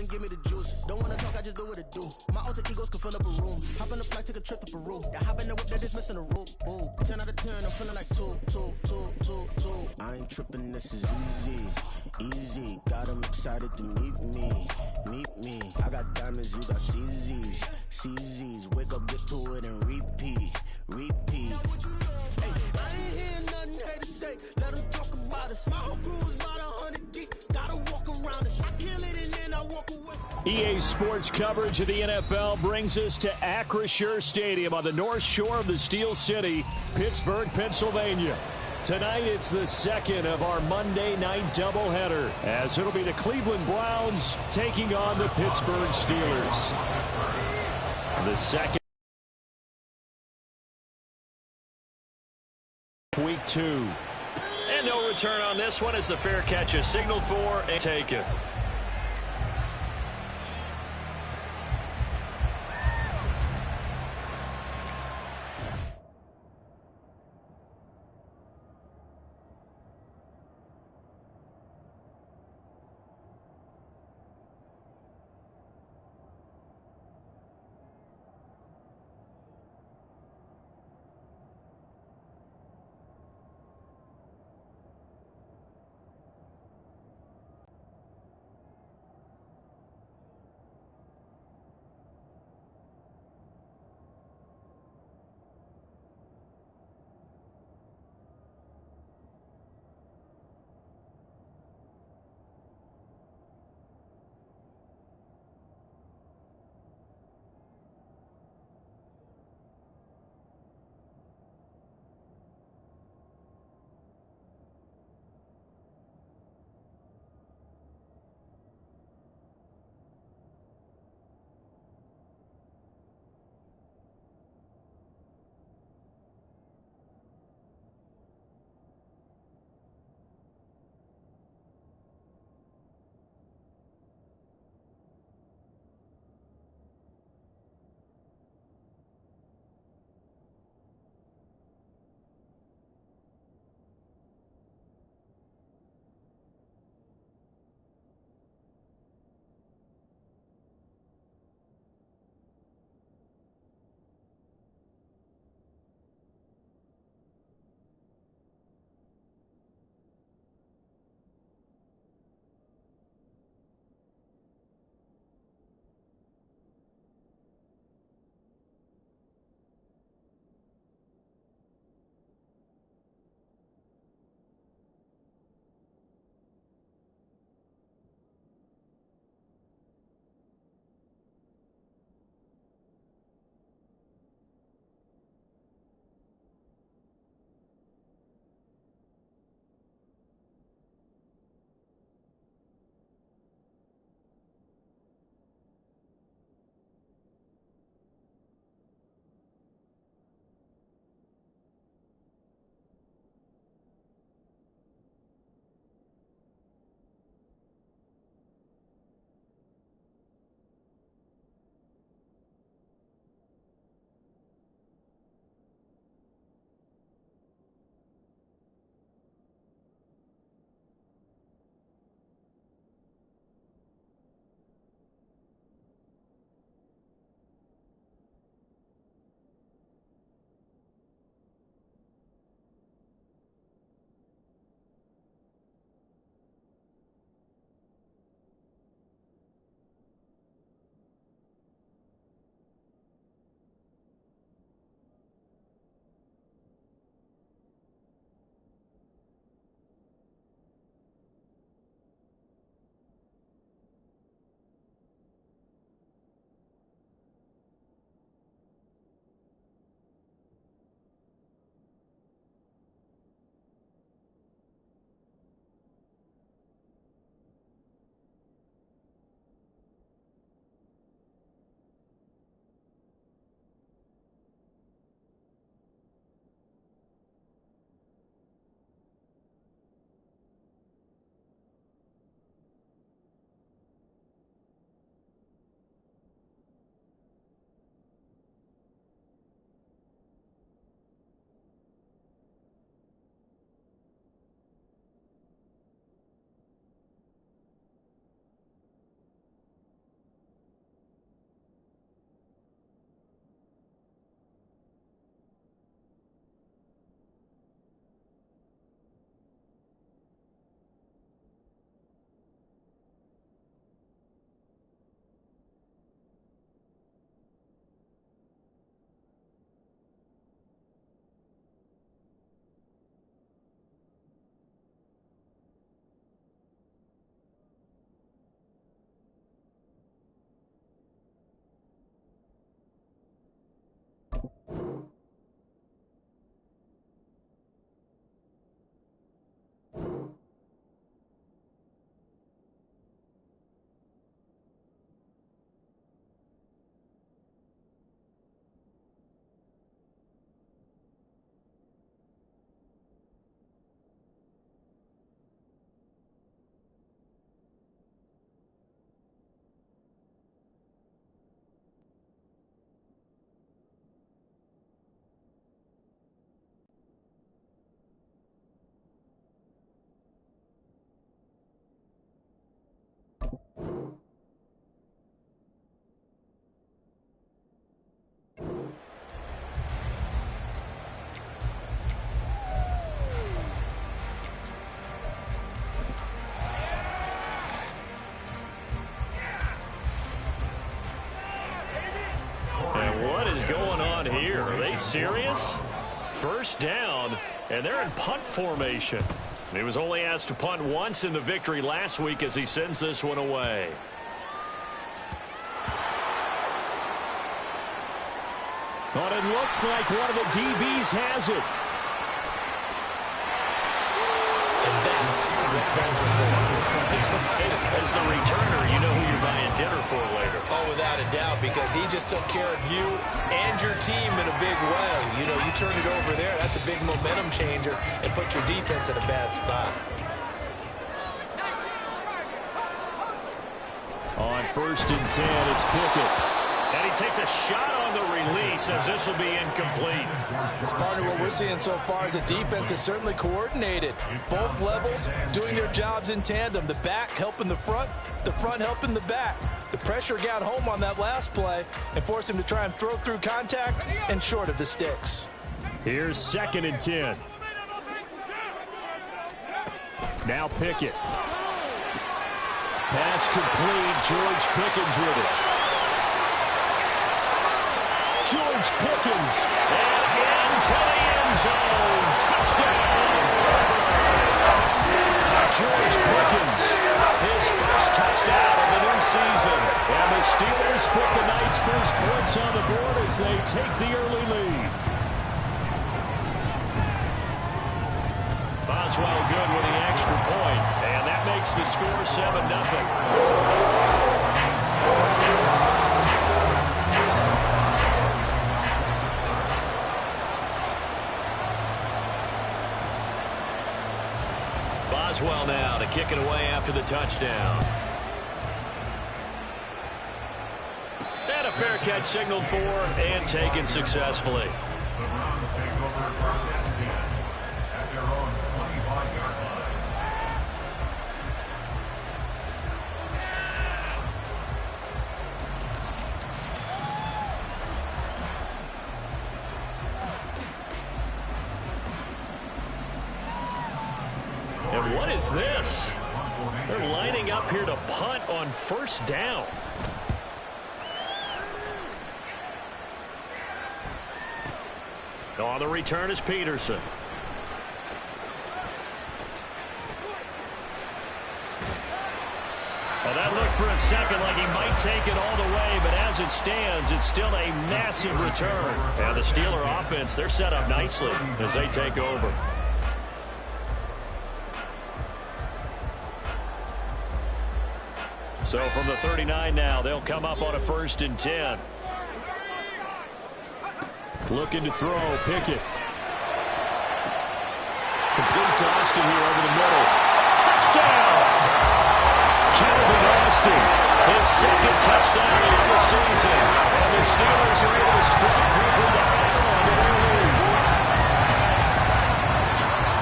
and give me the juice. Don't wanna talk, I just do what it do. My alter egos can fill up a room. Hop on the flight, take a trip to Peru. That hop in the whip that is missing a rule. 10 out of 10, I'm feeling like 2. I ain't tripping, this is easy. Got 'em excited to meet me. I got diamonds, you got CZs. Wake up, get to it, and repeat. Hey, I ain't hearing nothing haters say. Let them talk about us. My whole crew is about 100 deep. Gotta walk around us. I kill it and then I walk away. EA Sports coverage of the NFL brings us to Acrisure Stadium on the north shore of the Steel City, Pittsburgh, Pennsylvania. Tonight, it's the second of our Monday night doubleheader, as it'll be the Cleveland Browns taking on the Pittsburgh Steelers. The second week 2. And no return on this one as the fair catch is signaled for and taken. going on here? Are they serious? First down, and they're in punt formation. He was only asked to punt once in the victory last week as he sends this one away. But it looks like one of the DBs has it. And that's what friends are for. As the returner, you know who you're buying dinner for later. Oh, without a doubt, because he just took care of you and your team in a big way. You know, you turn it over there, that's a big momentum changer and put your defense in a bad spot. On 1st and 10, it's Pickett. And he takes a shot on the release as this will be incomplete. Partner, what we're seeing so far is a defense is certainly coordinated. Both levels doing their jobs in tandem. The back helping the front helping the back. The pressure got home on that last play and forced him to try and throw through contact and short of the sticks. Here's 2nd and 10. Now Pickett. Pass complete. George Pickens with it. George Pickens, and into the end zone. Touchdown, Pittsburgh. George Pickens, his first touchdown of the new season. And the Steelers put the Knights' first points on the board as they take the early lead. Boswell good with the extra point, and that makes the score 7-0. Boswell now to kick it away after the touchdown. And a fair catch signaled for and taken successfully. And what is this? They're lining up here to punt on 1st down. On the return is Peterson. Well, that looked for a second like he might take it all the way, but as it stands, it's still a massive return. And the Steeler offense, they're set up nicely as they take over. So from the 39 now, they'll come up on a 1st and 10. Looking to throw, Pickett. Completes Austin here over the middle. Touchdown! Calvin Austin, his 2nd touchdown of the season. And the Steelers are able to strike quickly to add on to their lead.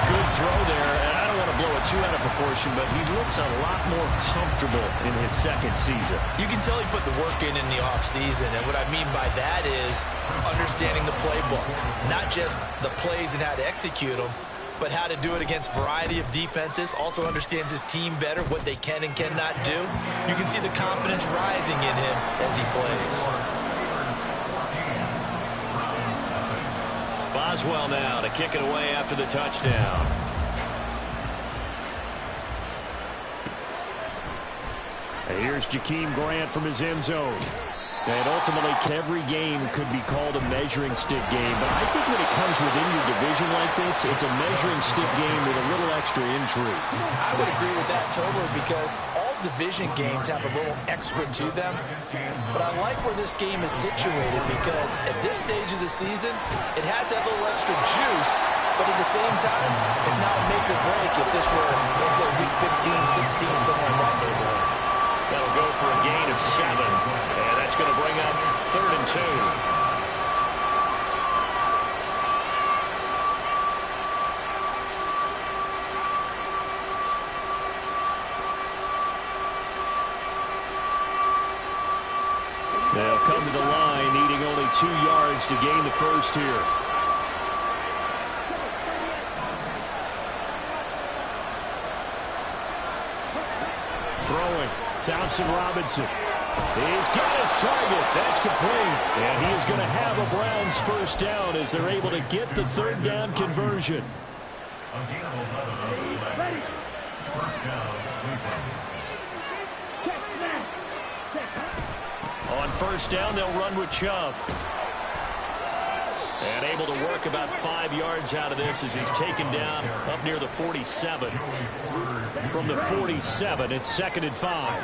Good throw there, and I don't want to blow it too out of proportion, but he looks a lot more comfortable in his 2nd season. You can tell he put the work in the offseason, and what I mean by that is understanding the playbook. Not just the plays and how to execute them, but how to do it against a variety of defenses. Also understands his team better, what they can and cannot do. You can see the confidence rising in him as he plays. Boswell now to kick it away after the touchdown. And here's Jakeem Grant from his end zone. And ultimately, every game could be called a measuring stick game. But I think when it comes within your division like this, it's a measuring stick game with a little extra intrigue. I would agree with that totally, because all division games have a little extra to them. But I like where this game is situated, because at this stage of the season, it has that little extra juice. But at the same time, it's not a make or break if this were, let's say, week 15, 16, somewhere in that neighborhood. That'll go for a gain of 7. And that's going to bring up 3rd and 2. They'll come to the line, needing only 2 yards to gain the first here. Throwing. Thompson Robinson. He's got his target. That's complete. And he is going to have a Browns first down as they're able to get the third down conversion. On first down, they'll run with Chubb. And able to work about 5 yards out of this as he's taken down up near the 47. From the 47, it's 2nd and 5.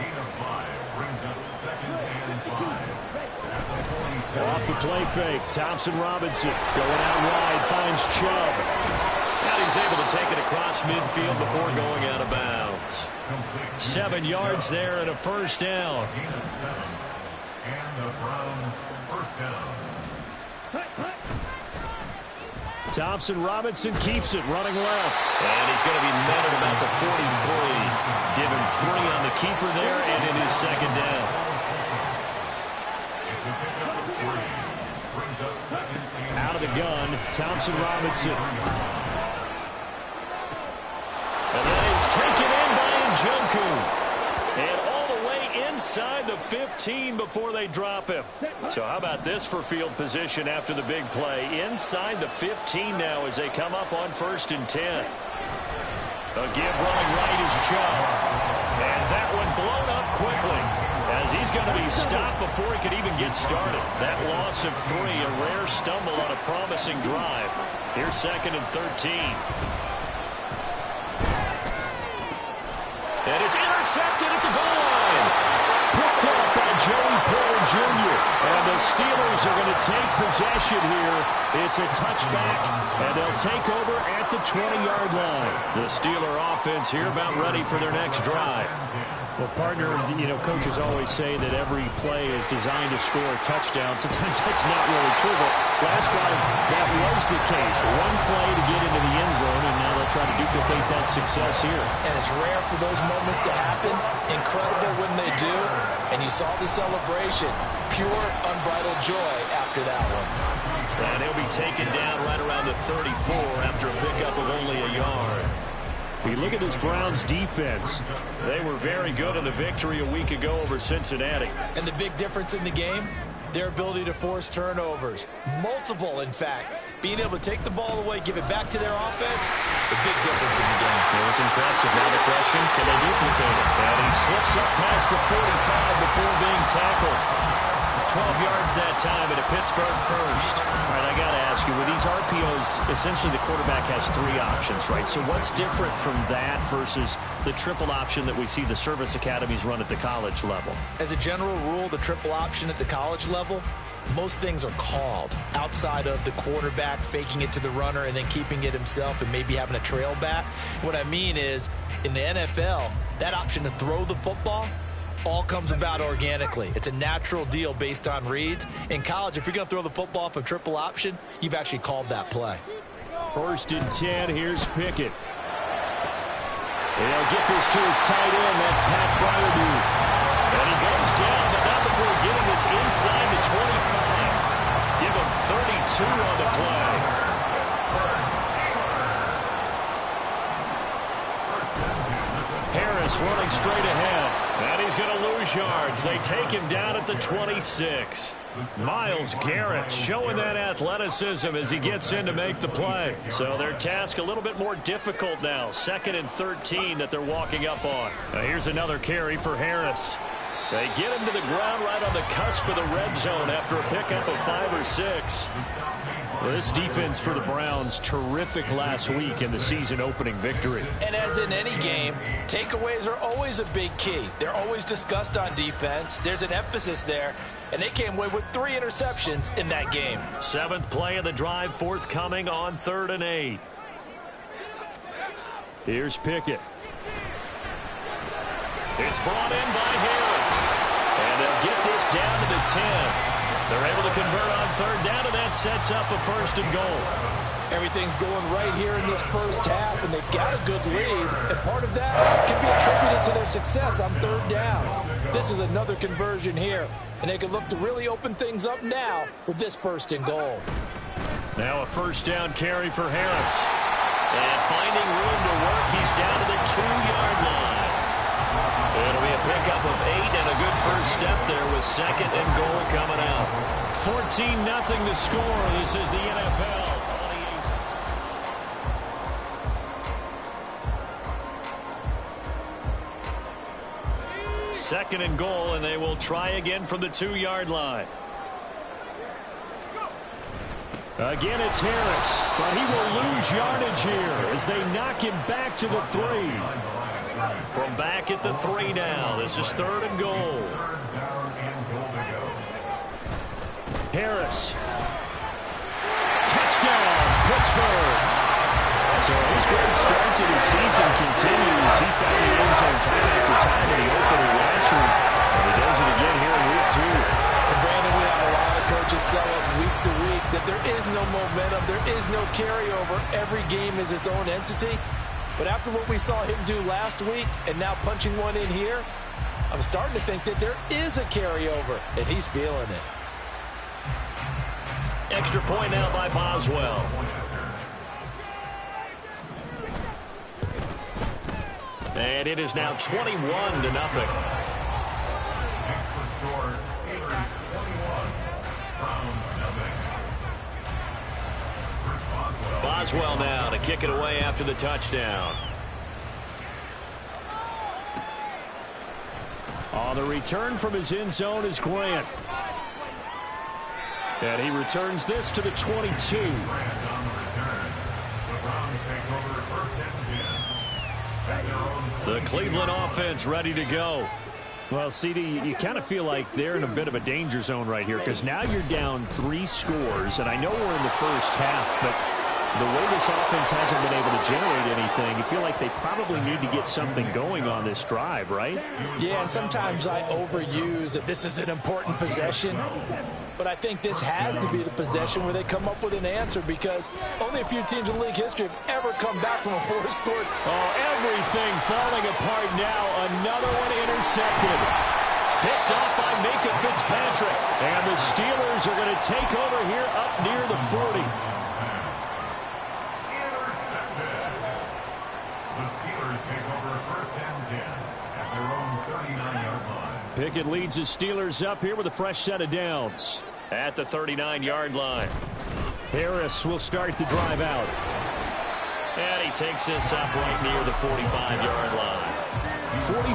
Off the play fake, Thompson Robinson going out wide, finds Chubb. And he's able to take it across midfield before going out of bounds. 7 yards there and a first down. Thompson Robinson keeps it running left. And he's going to be met at about the 43. Give him 3 on the keeper there, and it is 2nd down. Out of the gun, Thompson Robinson. And that is taken in by Njoku. And all the way inside the 15 before they drop him. So how about this for field position after the big play? Inside the 15 now as they come up on 1st and 10. A give running right is Chubb. And that one blown up quickly as he's going to be stopped before he could even get started. That loss of 3, a rare stumble on a promising drive. Here's 2nd and 13. And it's intercepted at the goal line. Picked up by Joey Porter Jr. And the Steelers are going to take possession here. It's a touchback, and they'll take over at the 20-yard line. The Steeler offense here about ready for their next drive. Well, partner, coaches always say that every play is designed to score a touchdown. Sometimes that's not really true, but last time that was the case. One play to get into the end zone, and now they'll try to duplicate that success here. And it's rare for those moments to happen. Incredible when they do. And you saw the celebration. Pure, unbridled joy after that one. And he'll be taken down right around the 34 after a pickup of only a yard. We look at this Browns defense. They were very good in the victory a week ago over Cincinnati. And the big difference in the game, their ability to force turnovers. Multiple, in fact. Being able to take the ball away, give it back to their offense, the big difference in the game. It was impressive. Now the question, can they duplicate it? And he slips up past the 45 before being tackled. 12 yards that time at a Pittsburgh first. All right, I got to ask you, with these RPOs, essentially the quarterback has 3 options, right? So what's different from that versus the triple option that we see the service academies run at the college level? As a general rule, the triple option at the college level, most things are called outside of the quarterback faking it to the runner and then keeping it himself and maybe having a trail back. What I mean is, in the NFL, that option to throw the football all comes about organically. It's a natural deal based on reads. In college, if you're going to throw the football off a triple option, you've actually called that play. 1st and 10, here's Pickett. He'll get this to his tight end. That's Pat Freiermuth. And he goes down, but not before getting this inside the 25. Give him 32 on the play. Harris running straight ahead. And he's going to lose yards. They take him down at the 26. Myles Garrett showing that athleticism as he gets in to make the play. So their task a little bit more difficult now. 2nd and 13 that they're walking up on. Now here's another carry for Harris. They get him to the ground right on the cusp of the red zone after a pickup of 5 or 6. Well, this defense for the Browns, terrific last week in the season-opening victory. And as in any game, takeaways are always a big key. They're always discussed on defense. There's an emphasis there, and they came away with 3 interceptions in that game. 7th play of the drive forthcoming on 3rd and 8. Here's Pickett. It's brought in by Harris. And they'll get this down to the 10. They're able to convert on 3rd down, and that sets up a 1st and goal. Everything's going right here in this first half, and they've got a good lead. And part of that can be attributed to their success on 3rd downs. This is another conversion here, and they can look to really open things up now with this 1st and goal. Now a 1st down carry for Harris. And finding room to work, he's down to the 2-yard line. It'll be a pickup of 8 and a good first step there with 2nd and goal coming out. 14-0 the score. This is the NFL. 2nd and goal, and they will try again from the 2-yard line. Again, it's Harris, but he will lose yardage here as they knock him back to the 3. From back at the 3 now. This is 3rd and goal. Harris. Touchdown, Pittsburgh. So his great start to the season continues. He found the end zone time after time in the opener last week. And he does it again here in week 2. And Brandon, we have a lot of coaches tell us week to week that there is no momentum, there is no carryover. Every game is its own entity. But after what we saw him do last week and now punching one in here, I'm starting to think that there is a carryover, and he's feeling it. Extra point now by Boswell. And it is now 21-0. Boswell now to kick it away after the touchdown. On the return from his end zone is Grant. And he returns this to the 22. The Cleveland offense ready to go. Well, CD, you kind of feel like they're in a bit of a danger zone right here because now you're down 3 scores, and I know we're in the first half, but the way this offense hasn't been able to generate anything, you feel like they probably need to get something going on this drive, right? Yeah, and sometimes I overuse that this is an important possession, but I think this has to be the possession where they come up with an answer because only a few teams in league history have ever come back from a 4-score. Oh, everything falling apart now. Another one intercepted. Picked off by Minkah Fitzpatrick. And the Steelers are going to take over here up near the 40. Pickett leads the Steelers up here with a fresh set of downs at the 39-yard line. Harris will start the drive out. And he takes this up right near the 45-yard line.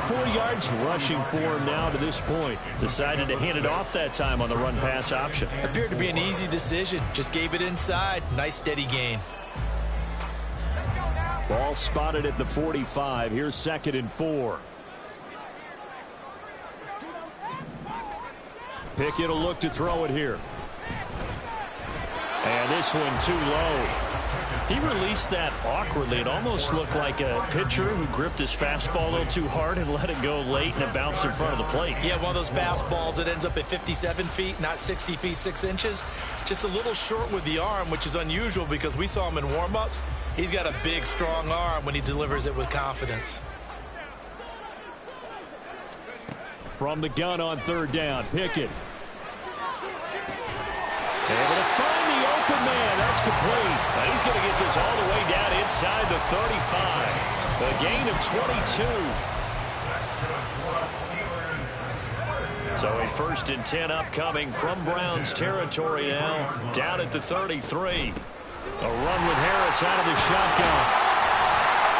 44 yards rushing for him now to this point. Decided to hand it off that time on the run-pass option. Appeared to be an easy decision. Just gave it inside. Nice steady gain. Ball spotted at the 45. Here's 2nd and 4. Pickett will look to throw it here. And this one too low. He released that awkwardly. It almost looked like a pitcher who gripped his fastball a little too hard and let it go late, and it bounced in front of the plate. Yeah, one of those fastballs that ends up at 57 feet, not 60 feet, 6 inches. Just a little short with the arm, which is unusual because we saw him in warm-ups. He's got a big, strong arm when he delivers it with confidence. From the gun on 3rd down, Pickett. Able to find the open man. That's complete. But he's going to get this all the way down inside the 35. A gain of 22. So a 1st and 10 upcoming from Browns territory now. Down at the 33. A run with Harris out of the shotgun.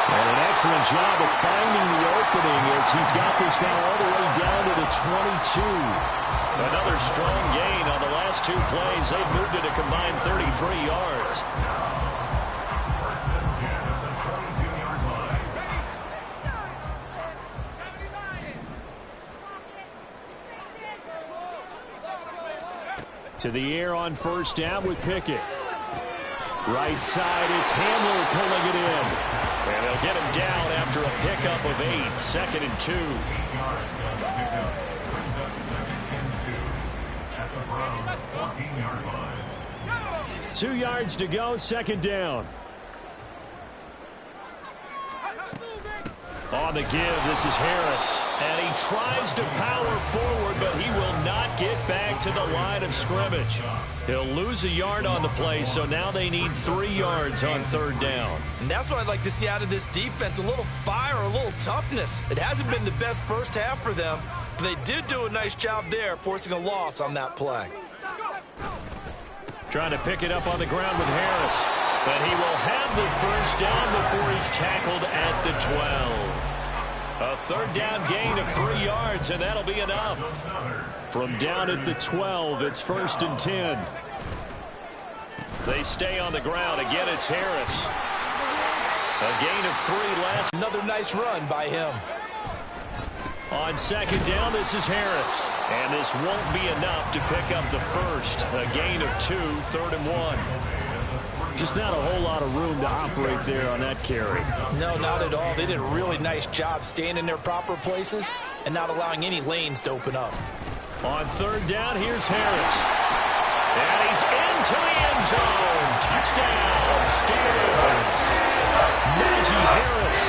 And an excellent job of finding the opening as he's got this now all the way down to the 22. Another strong gain on the last 2 plays. They've moved it a combined 33 yards. To the air on 1st down with Pickett. Right side, it's Hamler pulling it in. And they'll get him down after a pickup of 8. 2nd and 2. 2 yards to go, 2nd down. On the give, this is Harris. And he tries to power forward, but he will not get back to the line of scrimmage. He'll lose a yard on the play, so now they need 3 yards on 3rd down. And that's what I'd like to see out of this defense, a little fire, a little toughness. It hasn't been the best first half for them, They did do a nice job there, forcing a loss on that play. Trying to pick it up on the ground with Harris. But he will have the first down before he's tackled at the 12. A third down gain of 3 yards, and that'll be enough. From down at the 12, it's 1st and 10. They stay on the ground. Again, it's Harris. A gain of 3 last. Another nice run by him. On 2nd down, this is Harris. And this won't be enough to pick up the first. A gain of 2, 3rd and 1. Just not a whole lot of room to operate there on that carry. No, not at all. They did a really nice job staying in their proper places and not allowing any lanes to open up. On 3rd down, here's Harris. And he's into the end zone. Touchdown, Steelers. Najee Harris,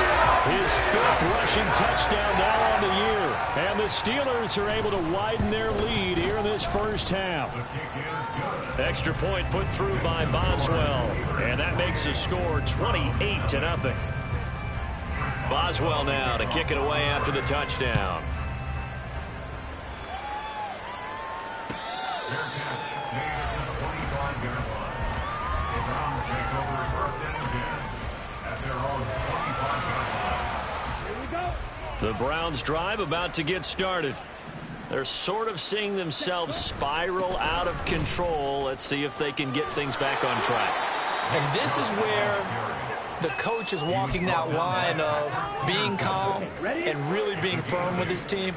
his 5th rushing touchdown now on the year. And the Steelers are able to widen their lead here in this first half. Extra point put through by Boswell. And that makes the score 28-0. Boswell now to kick it away after the touchdown. The Browns drive about to get started. They're sort of seeing themselves spiral out of control. Let's see if they can get things back on track. And this is where the coach is walking that line of being calm and really being firm with his team.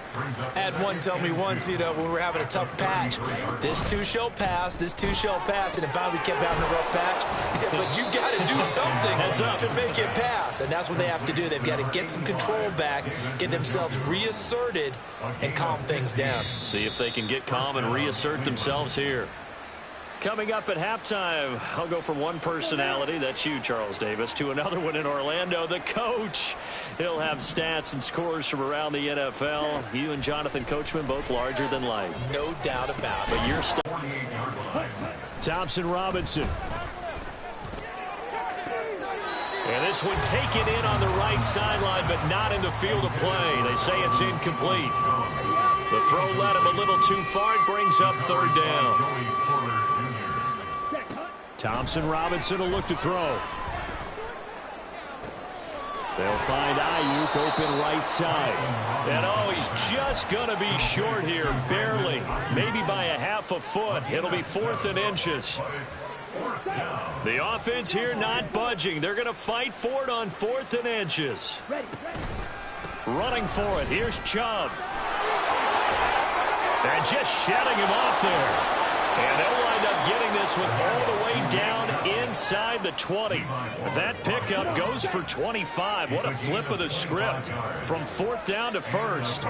I had one tell me once, when we were having a tough patch, this too shall pass, this too shall pass, and finally we kept having a rough patch. He said, but you got to do something to make it pass, and that's what they have to do. They've got to get some control back, get themselves reasserted, and calm things down. See if they can get calm and reassert themselves here. Coming up at halftime, I'll go from one personality, that's you, Charles Davis, to another one in Orlando, the coach. He'll have stats and scores from around the NFL. You and Jonathan Coachman both larger than life. No doubt about it. But you're still Thompson Robinson. And this one taken in on the right sideline, but not in the field of play. They say it's incomplete. The throw led him a little too far. It brings up 3rd down. Thompson Robinson will look to throw. They'll find Ayuk open right side. And he's just going to be short here, barely. Maybe by a half a foot. It'll be 4th and inches. The offense here not budging. They're going to fight for it on 4th and inches. Running for it. Here's Chubb. And just shutting him off there. And they'll wind up getting this one all the way down inside the 20. That pickup goes for 25. What a flip of the script from 4th down to 1st.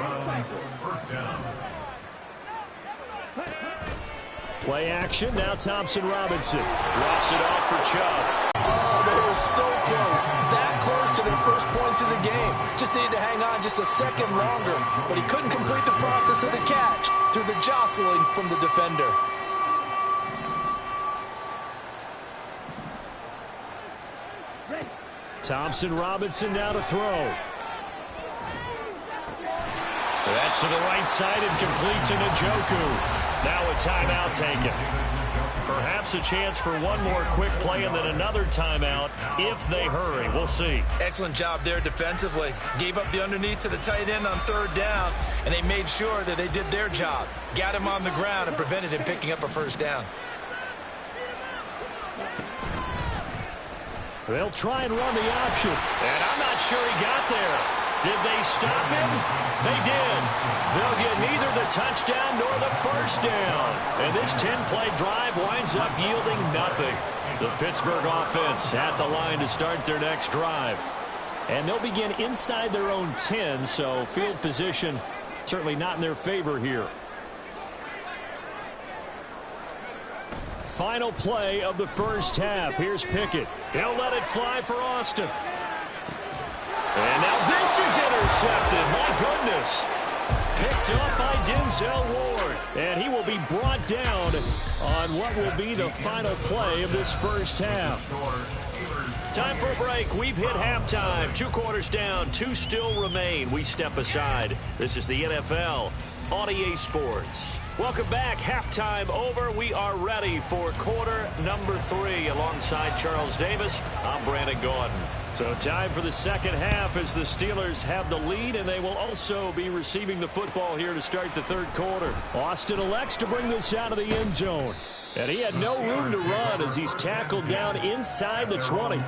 Play action. Now Thompson Robinson drops it off for Chubb. Oh, they were so close. That close to their first points of the game. Just needed to hang on just a second longer. But he couldn't complete the process of the catch through the jostling from the defender. Thompson Robinson now to throw. That's to the right side and complete to Njoku. Now a timeout taken. Perhaps a chance for one more quick play and then another timeout if they hurry. We'll see. Excellent job there defensively. Gave up the underneath to the tight end on 3rd down, and they made sure that they did their job. Got him on the ground and prevented him picking up a 1st down. They'll try and run the option. And I'm not sure he got there. Did they stop him? They did. They'll get neither the touchdown nor the 1st down. And this 10-play drive winds up yielding nothing. The Pittsburgh offense at the line to start their next drive. And they'll begin inside their own 10, so field position certainly not in their favor here. Final play of the first half. Here's Pickett. He'll let it fly for Austin. And now this is intercepted. My goodness. Picked up by Denzel Ward. And he will be brought down on what will be the final play of this first half. Time for a break. We've hit halftime. 2 quarters down. 2 still remain. We step aside. This is the NFL on EA Sports. Welcome back. Halftime over. We are ready for quarter number 3. Alongside Charles Davis, I'm Brandon Gaudin. So time for the second half as the Steelers have the lead, and they will also be receiving the football here to start the third quarter. Austin elects to bring this out of the end zone. And he had no room to run as he's tackled down inside the 20.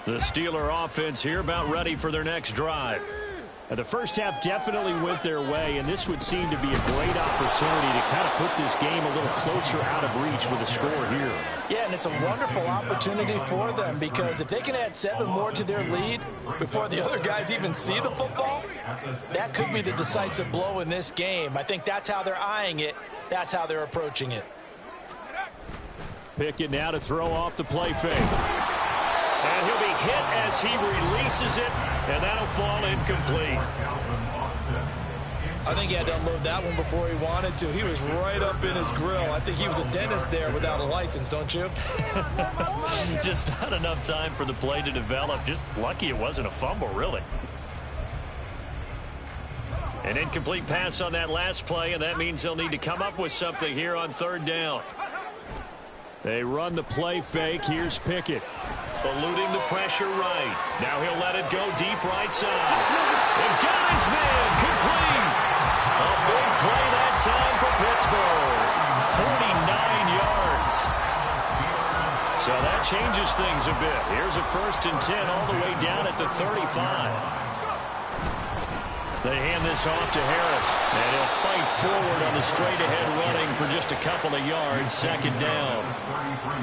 The Steeler offense here about ready for their next drive. And the first half definitely went their way, and this would seem to be a great opportunity to kind of put this game a little closer out of reach with a score here. Yeah, and it's a wonderful opportunity for them because if they can add 7 more to their lead before the other guys even see the football, that could be the decisive blow in this game. I think that's how they're eyeing it. That's how they're approaching it. Pickett now to throw off the play fake. And he'll be hit as he releases it, and that'll fall incomplete. I think he had to unload that one before he wanted to. He was right up in his grill. I think he was a dentist there without a license, don't you? Just not enough time for the play to develop. Just lucky it wasn't a fumble, really. An incomplete pass on that last play, and that means they'll need to come up with something here on third down. They run the play fake. Here's Pickett. Eluding the pressure right. Now he'll let it go deep right side. And got his man complete. A big play that time for Pittsburgh. 49 yards. So that changes things a bit. Here's a 1st and 10 all the way down at the 35. They hand this off to Harris, and he'll fight forward on the straight-ahead running for just a couple of yards, 2nd down.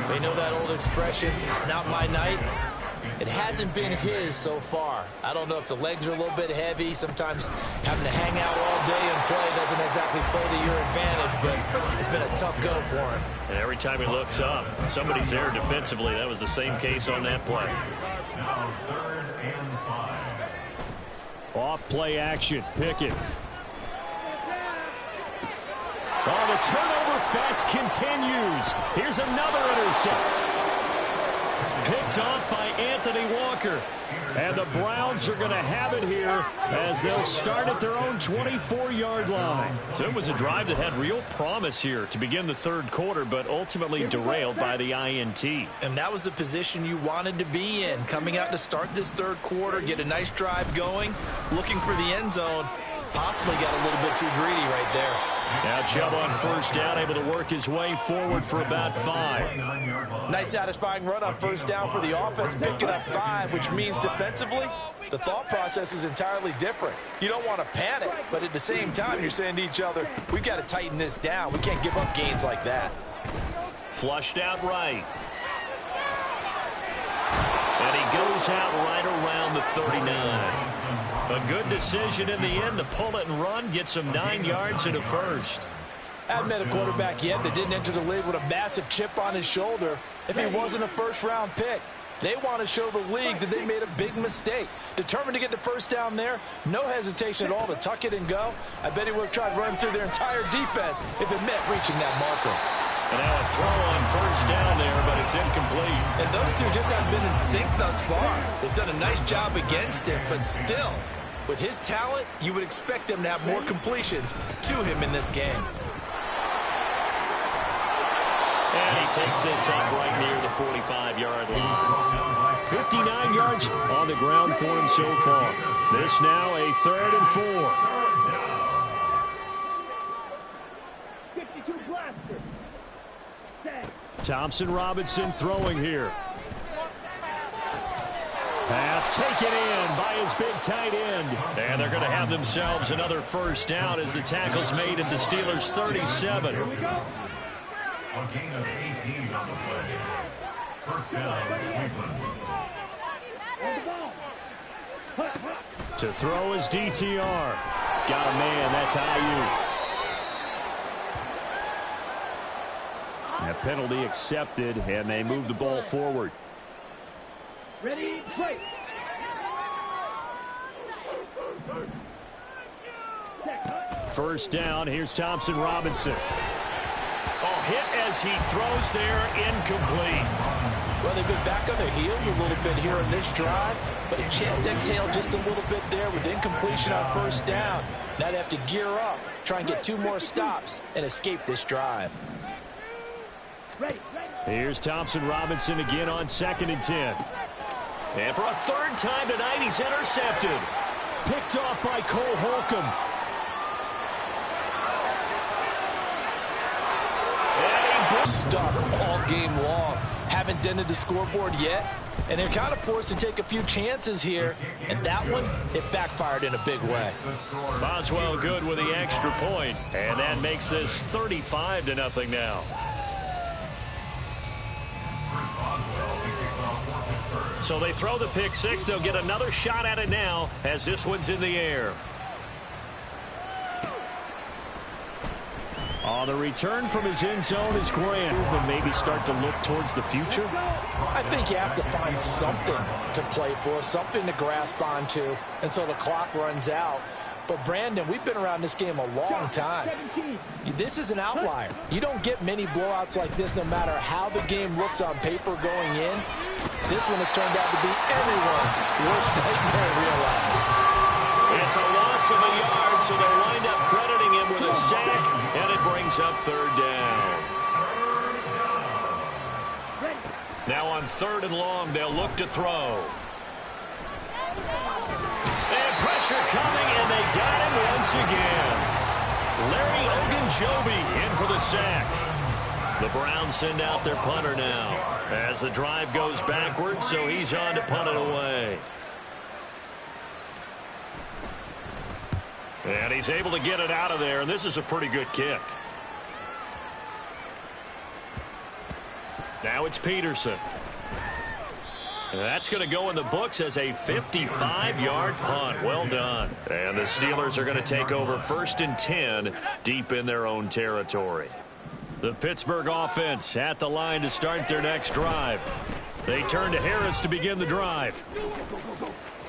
They know that old expression, it's not my night. It hasn't been his so far. I don't know if the legs are a little bit heavy. Sometimes having to hang out all day and play doesn't exactly play to your advantage, but it's been a tough go for him. And every time he looks up, somebody's there defensively. That was the same case on that play. Off play action. Pickett. Oh, the turnover fest continues. Here's another interception. Picked off by Anthony Walker. And the Browns are going to have it here as they'll start at their own 24-yard line. So it was a drive that had real promise here to begin the third quarter, but ultimately derailed by the INT. And that was the position you wanted to be in. Coming out to start this third quarter, get a nice drive going, looking for the end zone. Possibly got a little bit too greedy right there. Now Chubb on 1st down, able to work his way forward for about 5. Nice satisfying run on 1st down for the offense, picking up 5, which means defensively, the thought process is entirely different. You don't want to panic, but at the same time, you're saying to each other, we've got to tighten this down. We can't give up gains like that. Flushed out right. And he goes out right around the 39. A good decision in the end to pull it and run, get some 9 yards and a 1st. Hadn't met a quarterback yet that didn't enter the league with a massive chip on his shoulder if he wasn't a first-round pick. They want to show the league that they made a big mistake. Determined to get the 1st down there, no hesitation at all to tuck it and go. I bet he would have tried running through their entire defense if it meant reaching that marker. And now a throw on 1st down there, but it's incomplete. And those two just haven't been in sync thus far. They've done a nice job against him, but still, with his talent, you would expect them to have more completions to him in this game. And he takes this up right near the 45-yard line. 59 yards on the ground for him so far. This now a 3rd and 4. Thompson Robinson throwing here. Pass taken in by his big tight end. And they're going to have themselves another 1st down as the tackle's made at the Steelers' 37. A gain of 18 on the play. 1st down, Cleveland. To throw is DTR. Got a man, that's Ayuk. A penalty accepted, and they move the ball forward. Ready, play. First down, here's Thompson Robinson. Oh, hit as he throws there, incomplete. Well, they've been back on their heels a little bit here in this drive, but a chance to exhale just a little bit there with incompletion on first down. Now they have to gear up, try and get 2 more stops, and escape this drive. Here's Thompson Robinson again on 2nd and 10. And for a 3rd time tonight, he's intercepted. Picked off by Cole Holcomb. Stuck all game long. Haven't dented the scoreboard yet, and they're kind of forced to take a few chances here, and that one, it backfired in a big way. Boswell good with the extra point, and that makes this 35-0 now. So they throw the pick 6. They'll get another shot at it now as this one's in the air. On the return from his end zone is Grant. And maybe start to look towards the future. I think you have to find something to play for, something to grasp onto until the clock runs out. But, Brandon, we've been around this game a long time. This is an outlier. You don't get many blowouts like this no matter how the game looks on paper going in. This one has turned out to be everyone's worst nightmare realized. It's a loss of a yard, so they wind up crediting him with a sack, and it brings up 3rd down. Now on 3rd and long, they'll look to throw. And pressure coming, and they got him once again. Larry Ogunjobi in for the sack. The Browns send out their punter now as the drive goes backwards, so he's on to punt it away. And he's able to get it out of there, and this is a pretty good kick. Now it's Peterson. And that's going to go in the books as a 55-yard punt. Well done. And the Steelers are going to take over 1st and 10 deep in their own territory. The Pittsburgh offense at the line to start their next drive. They turn to Harris to begin the drive.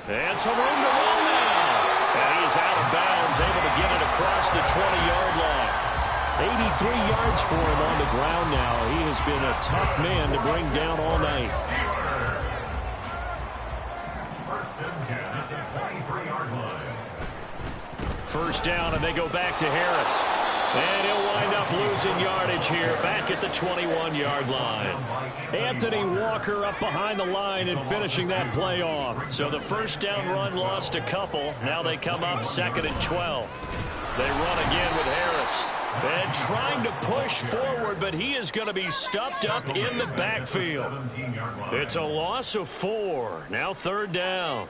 And some room to run now. And he's out of bounds, able to get it across the 20-yard line. 83 yards for him on the ground now. He has been a tough man to bring down all night. 1st and 10 at the 23-yard line. First down, and they go back to Harris. And he'll wind up losing yardage here back at the 21-yard line. Anthony Walker up behind the line and finishing that play off. So the first down run lost a couple. Now they come up 2nd and 12. They run again with Harris. And trying to push forward, but he is going to be stuffed up in the backfield. It's a loss of 4. Now 3rd down.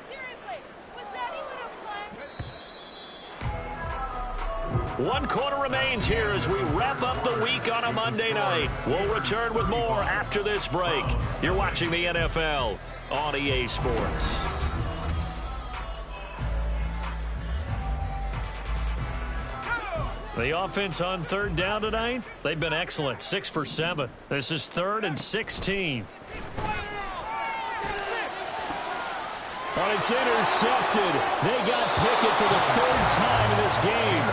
Seriously, was that even a play? 1 quarter remains here as we wrap up the week on a Monday night. We'll return with more after this break. You're watching the NFL on EA Sports. The offense on 3rd down tonight, they've been excellent, 6 for 7. This is 3rd and 16. But it's intercepted. They got Pickett for the 3rd time in this game.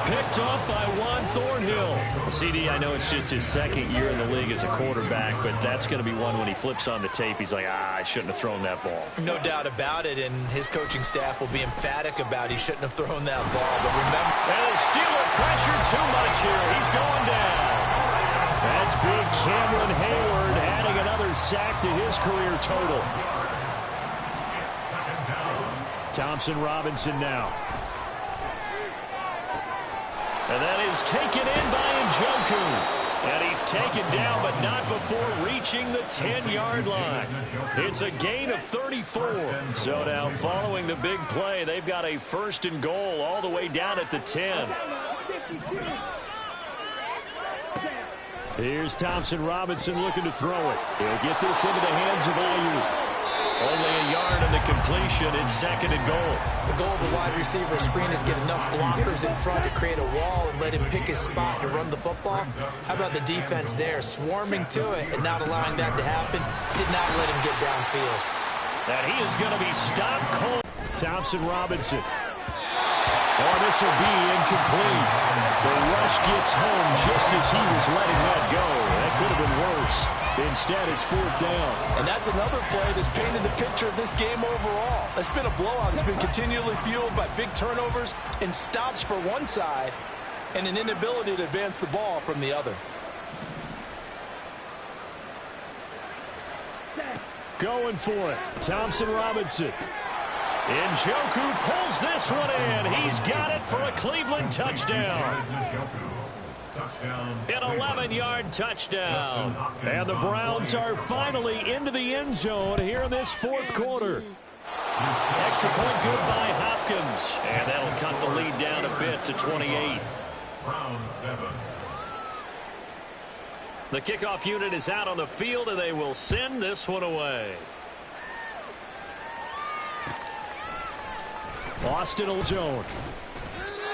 Picked off by Juan Thornhill. CD, I know it's just his 2nd year in the league as a quarterback, but that's going to be one when he flips on the tape, he's like, I shouldn't have thrown that ball. No doubt about it, and his coaching staff will be emphatic about he shouldn't have thrown that ball. But remember, and the Steeler pressure too much here. He's going down. That's big Cameron Hayward adding another sack to his career total. Thompson Robinson now. And that is taken in by Njoku. And he's taken down, but not before reaching the 10-yard line. It's a gain of 34. So now following the big play, they've got a 1st and goal all the way down at the 10. Here's Thompson Robinson looking to throw it. He'll get this into the hands of Ayuk. Only a yard in the completion. It's 2nd and goal. the goal of the wide receiver screen is get enough blockers in front to create a wall and let him pick his spot to run the football. How about the defense there, swarming to it and not allowing that to happen? Did not let him get downfield. And he is going to be stopped cold. Thompson Robinson. Oh, this will be incomplete. The rush gets home just as he was letting that go. That could have been worse. Instead, it's 4th down. And that's another play that's painted the picture of this game overall. It's been a blowout. It's been continually fueled by big turnovers and stops for one side and an inability to advance the ball from the other. Going for it. Thompson Robinson. Njoku pulls this one in. He's got it for a Cleveland touchdown. An 11-yard touchdown. And the Browns are finally into the end zone here in this 4th quarter. Extra point good by Hopkins. And that'll cut the lead down a bit to 28. Round 7. The kickoff unit is out on the field, and they will send this one away. Austin will zone.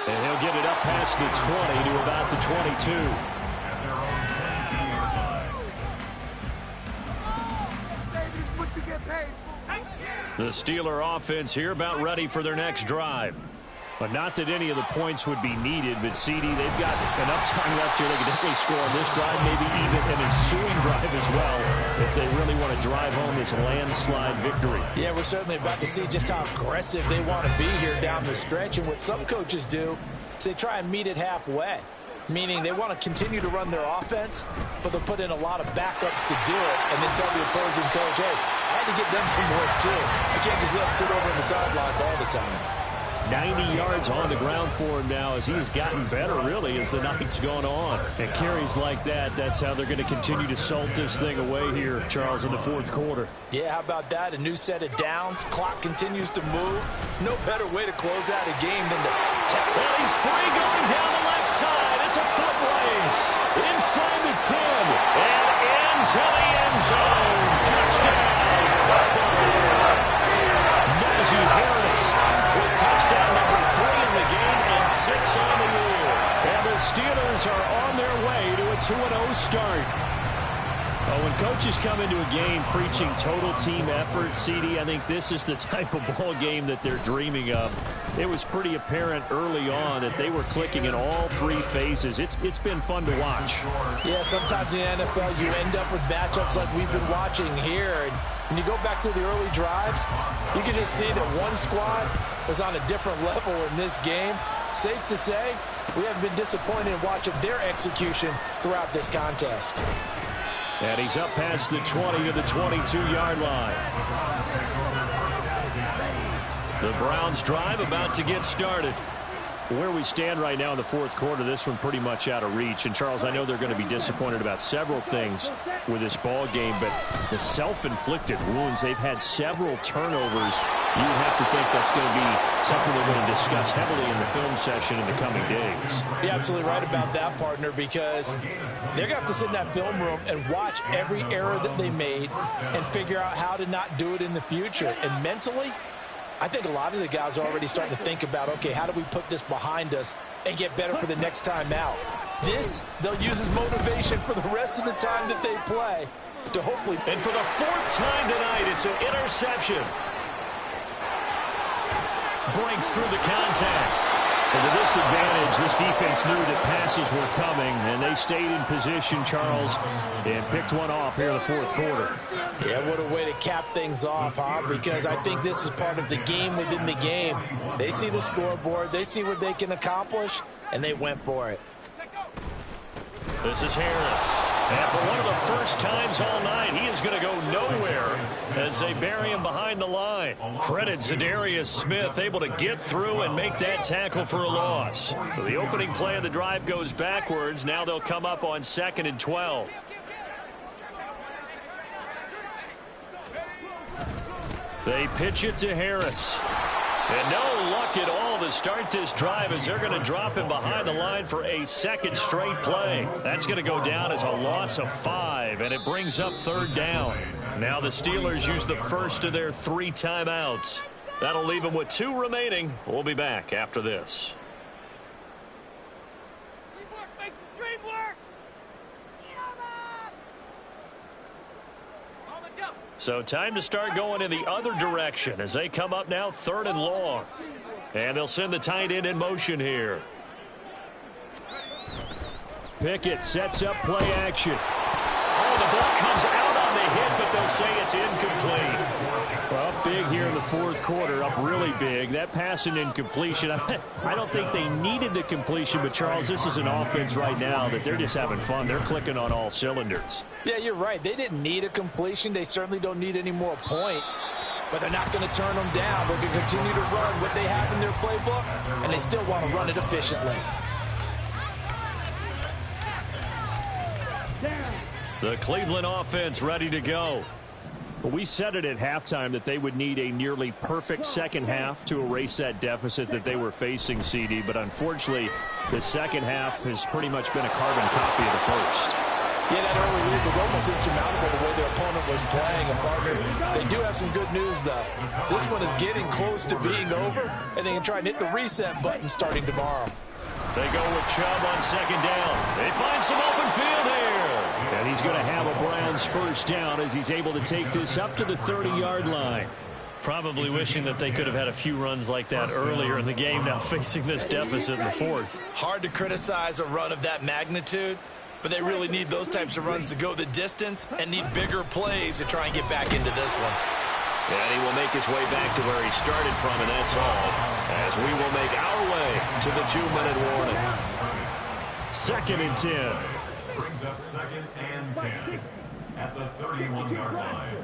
And he'll get it up past the 20 to about the 22. The Steeler offense here about ready for their next drive. But not that any of the points would be needed, but CD, they've got enough time left here. They can definitely score on this drive, maybe even an ensuing drive as well, if they really want to drive home this landslide victory. Yeah, we're certainly about to see just how aggressive they want to be here down the stretch. And what some coaches do is they try and meet it halfway, meaning they want to continue to run their offense, but they'll put in a lot of backups to do it and then tell the opposing coach, hey, I had to get them some work too. I can't just let them sit over in the sidelines all the time. 90 yards on the ground for him now as he's gotten better, really, as the night's gone on. And carries like that, that's how they're going to continue to salt this thing away here, Charles, in the 4th quarter. Yeah, how about that? A new set of downs. Clock continues to move. No better way to close out a game than to tap. Well, he's free going down the left side. It's a foot race. Inside the 10. And into the end zone. Touchdown. Najee Harris with touchdown number 3 in the game and 6 on the year. And the Steelers are on their way to a 2-0 start. When coaches come into a game preaching total team effort, CD, I think this is the type of ball game that they're dreaming of. It was pretty apparent early on that they were clicking in all 3 phases. It's been fun to watch. Yeah, sometimes in the NFL you end up with matchups like we've been watching here. And when you go back to the early drives, you can just see that one squad was on a different level in this game. Safe to say, we haven't been disappointed in watching their execution throughout this contest. And he's up past the 20 to the 22-yard line. The Browns drive about to get started. Where we stand right now in the 4th quarter, this one pretty much out of reach. And, Charles, I know they're going to be disappointed about several things with this ball game, but the self-inflicted wounds, they've had several turnovers. You have to think that's going to be something they're going to discuss heavily in the film session in the coming days. You're absolutely right about that, partner, because they're going to have to sit in that film room and watch every error that they made and figure out how to not do it in the future. And mentally, I think a lot of the guys are already starting to think about, okay, how do we put this behind us and get better for the next time out? This, they'll use as motivation for the rest of the time that they play to hopefully. And for the 4th time tonight, it's an interception. Breaks through the contact. And to this advantage, this defense knew that passes were coming, and they stayed in position, Charles, and picked one off here in the 4th quarter. Yeah, what a way to cap things off, huh? Because I think this is part of the game within the game. They see the scoreboard, they see what they can accomplish, and they went for it. This is Harris. And for one of the first times all night, he is going to go nowhere as they bury him behind the line. Credit Zadarius Smith, able to get through and make that tackle for a loss. So the opening play of the drive goes backwards. Now they'll come up on 2nd and 12. They pitch it to Harris. And no luck at all to start this drive as they're going to drop him behind the line for a 2nd straight play. That's going to go down as a loss of 5, and it brings up 3rd down. Now the Steelers use the first of their 3 timeouts. That'll leave them with 2 remaining. We'll be back after this. Teamwork makes the dream work. On the jump. So time to start going in the other direction as they come up now 3rd and long. And they'll send the tight end in motion here. Pickett sets up play action. Oh, the ball comes out on the hit, but they'll say it's incomplete. Well, up big here in the fourth quarter, up really big. That pass and incompletion, I don't think they needed the completion, but, Charles, this is an offense right now that they're just having fun. They're clicking on all cylinders. Yeah, you're right. They didn't need a completion. They certainly don't need any more points. But they're not going to turn them down. They're going to continue to run what they have in their playbook, and they still want to run it efficiently. The Cleveland offense ready to go. Well, we said it at halftime that they would need a nearly perfect second half to erase that deficit that they were facing, CD. But unfortunately, the second half has pretty much been a carbon copy of the first. Yeah, that early lead was almost insurmountable the way their opponent was playing. And, partner, they do have some good news, though. This one is getting close to being over, and they can try and hit the reset button starting tomorrow. They go with Chubb on second down. They find some open field here. And he's going to have a Browns first down as he's able to take this up to the 30-yard line. Probably wishing that they could have had a few runs like that earlier in the game, now facing this deficit in the fourth. Hard to criticize a run of that magnitude, but they really need those types of runs to go the distance and need bigger plays to try and get back into this one. And he will make his way back to where he started from, and that's all, as we will make our way to the 2-minute warning. 2nd and 10. Brings up 2nd and 10 at the 31-yard line.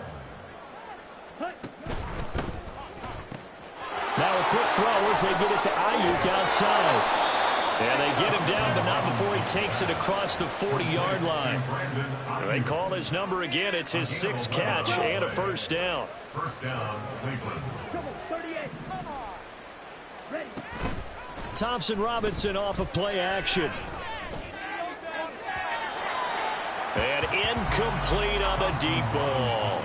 Now a quick throw as they get it to Ayuk outside. And they get him down, but not before he takes it across the 40-yard line. They call his number again. It's his 6th catch and a first down. First down, Cleveland. Thompson Robinson off of play action. And incomplete on the deep ball.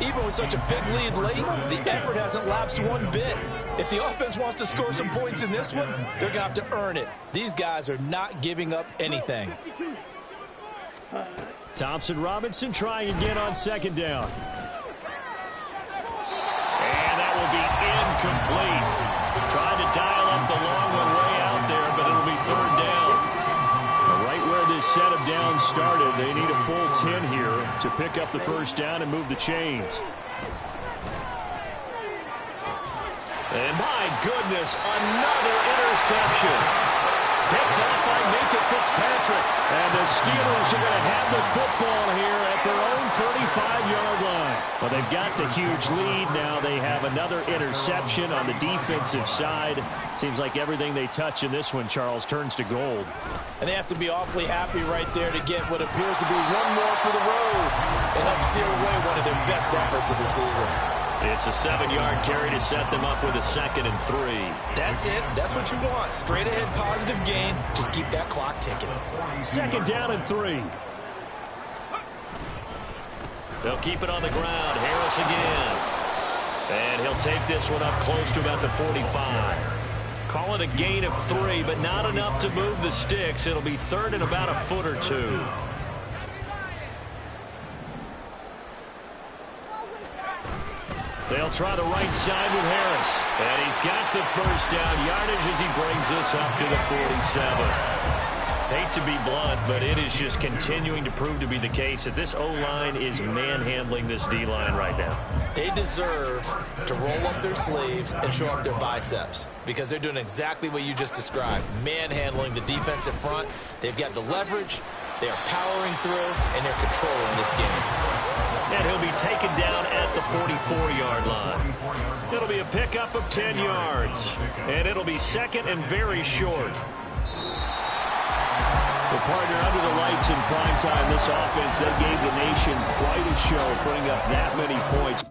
Even with such a big lead late, the effort hasn't lapsed one bit. If the offense wants to score some points in this one, they're going to have to earn it. These guys are not giving up anything. Thompson Robinson trying again on second down. And that will be incomplete. Trying to dial up the long one way out there, but it'll be third down. Right where this set of downs started, they need a full 10 here to pick up the first down and move the chains. And my goodness, another interception. Picked up by Minkah Fitzpatrick. And the Steelers are going to have the football here at their own 35-yard line. Well, they've got the huge lead now. They have another interception on the defensive side. Seems like everything they touch in this one, Charles, turns to gold. And they have to be awfully happy right there to get what appears to be one more for the road and help seal away one of their best efforts of the season. It's a 7-yard carry to set them up with a 2nd and 3. That's it. That's what you want. Straight ahead positive gain. Just keep that clock ticking. 2nd down and 3. They'll keep it on the ground. Harris again. And he'll take this one up close to about the 45. Call it a gain of 3, but not enough to move the sticks. It'll be 3rd and about a foot or 2. They'll try the right side with Harris. And he's got the first down yardage as he brings this up to the 47. Hate to be blunt, but it is just continuing to prove to be the case that this O-line is manhandling this D-line right now. They deserve to roll up their sleeves and show up their biceps because they're doing exactly what you just described, manhandling the defensive front. They've got the leverage, they are powering through, and they're controlling this game. And he'll be taken down at the 44-yard line. It'll be a pickup of 10 yards. And it'll be 2nd and very short. The partner under the lights in primetime, this offense, they gave the nation quite a show, putting up that many points.